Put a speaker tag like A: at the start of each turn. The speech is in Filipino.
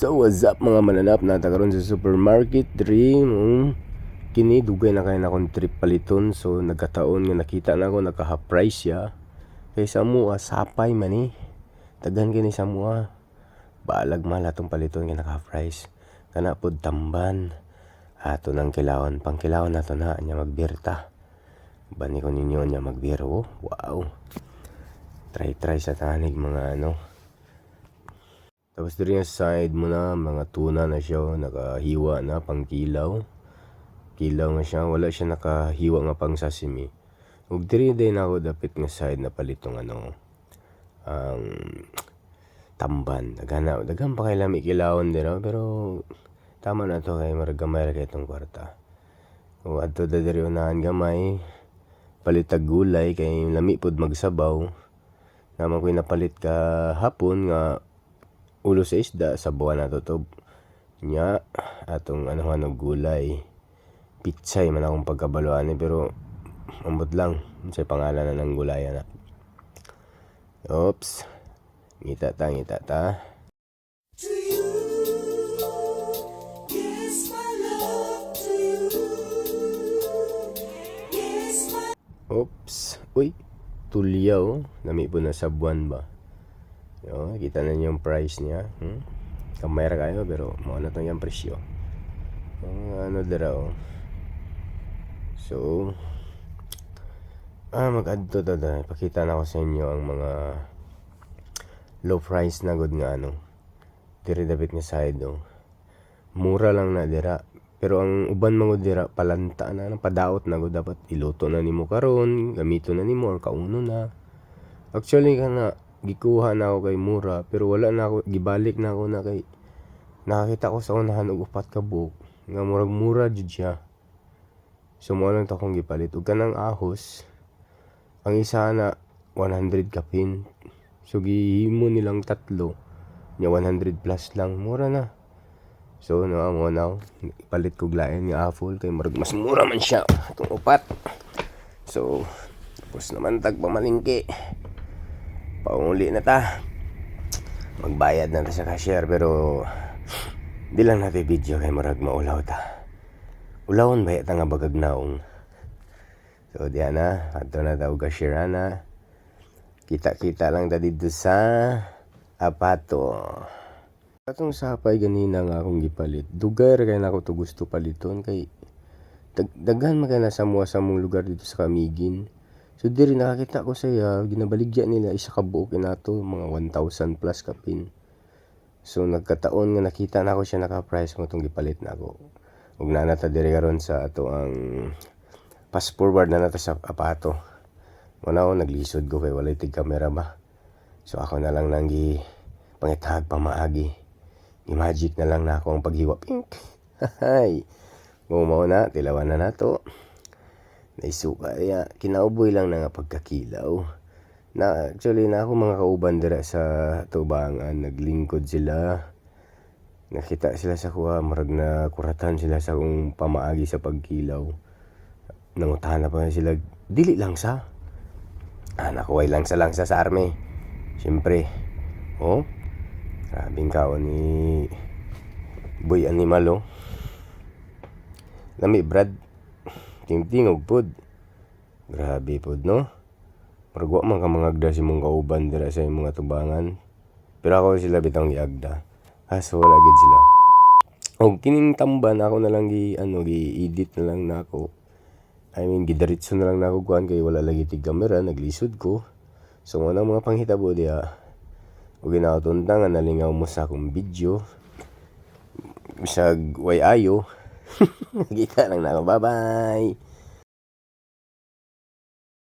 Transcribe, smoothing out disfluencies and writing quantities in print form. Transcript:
A: So what's up mga mananap, natakaroon sa supermarket dream. Kini dugay na kayo na akong trip paliton. So nagkataon nga nakita na ako naka half price ya. Kay sa mua sapay man eh. Tagan kini sa mua. Balag mal atong paliton nga naka half price. Kana pod tamban. Ato nang kilawan, pangkilawan nato na nya magbirta. Bani ko ninyo nya magbiro. Wow. Try sa tanig mga ano. Tapos diri sa side mo na mga tuna na siya, nakahiwa na pang kilaw. Kilaw na siya, wala siya nakahiwa nga pang sashimi. Ug diri din ako dapit nga side na palitong ano ang tamban. Daghan pa kay lami kilawon dira pero tama na to kay maragamay ra kay itong kwarta. O adto diri unahan gamay palitag gulay kay lami pod magsabaw. Naman ko'y napalit ka hapon nga ulo sa isda sa buwan na to nya atong ano gulay pitsay man akong pagkabaluan pero ambot lang sa pangalan na ng gulay na. Oops, ngita ta. Oops, uy, tulyaw, nami po na sa buwan ba. Yo, kita na niyo yung price niya. Kamera kayo pero mao na to yung presyo. Ano dira oh. So mag-adto ta da. Pakita na ko sa inyo ang mga low price na good nga ano. Diri dapat nga side oh. Mura lang na dira. Pero ang uban mga dira palanta na padaot na good dapat iluto na nimo karon, gamito na nimo or kauno na. Actually kana gikuha na ako kay mura pero wala na ako gibalik na ako na kay nakakita ko sa unahan og upat ka buok nga murag mura jud siya. So mo lang ta akong gipalit ug kanang ahos ang isa na 100 kapin. So gihimo nilang tatlo nya 100 plus lang, mura na. So mo na ipalit ko glaen nga apple kay murag mas mura man siya itong upat. So tapos naman tag pamalingki. Pauli na ta. Magbayad na ta sa cashier pero di lang natin video kay marag maulaw ta. Ulawon ba yata nga bagag naong. So diyan na, ato na ta og cashier na. Kita lang ta dito sa apato. Atong sapay ganina nga akong gipalit. Dugay ra kay nako to gusto paliton kay daghan man kay nasa mong lugar dito sa Camiguin. So diri nakakita ko saya ginabaligya nila isa ka buok inato mga 1,000 plus kapin. So nagkataon nga nakita na ako siya naka-price mo tong gipalit na ako. Ug na nata diri karon sa ato ang fast forward na nata sa apato. Muna ako naglisod ko kay walay tig camera ba. So ako na lang nang gi pangitahag pamaagi. Magic na lang na ako ang paghiwa pink. Hay. Mo na tilawan na nato. Naisuka ya kinauboy lang na nga pagkakilaw na actually na ako mga kauban dira sa tubangan naglingkod sila, nakita sila sa kuha marag na kuratan sila sa kung pamaagi sa pagkilaw. Nangutana pa sila dili lang sa nakuway lang sa army syempre oh grabing kaon ni boy animal oh lami brad tingog pod. Grabe pod no. Maragwa man ka mga agda si mong kauban dira sa mga tubangan. Pero ako sila bitang giagda. So wala gid sila. Og kining tamban ako na lang gi-edit na lang nako. I mean gidiretso na lang nako kuan kay wala lagi tig camera, naglisod ko. So mo mga panghitabo diha. Og ginautuntan nga nalingaw mo sa akong video. Bisag way ayo. Kita lang nako. Bye-bye.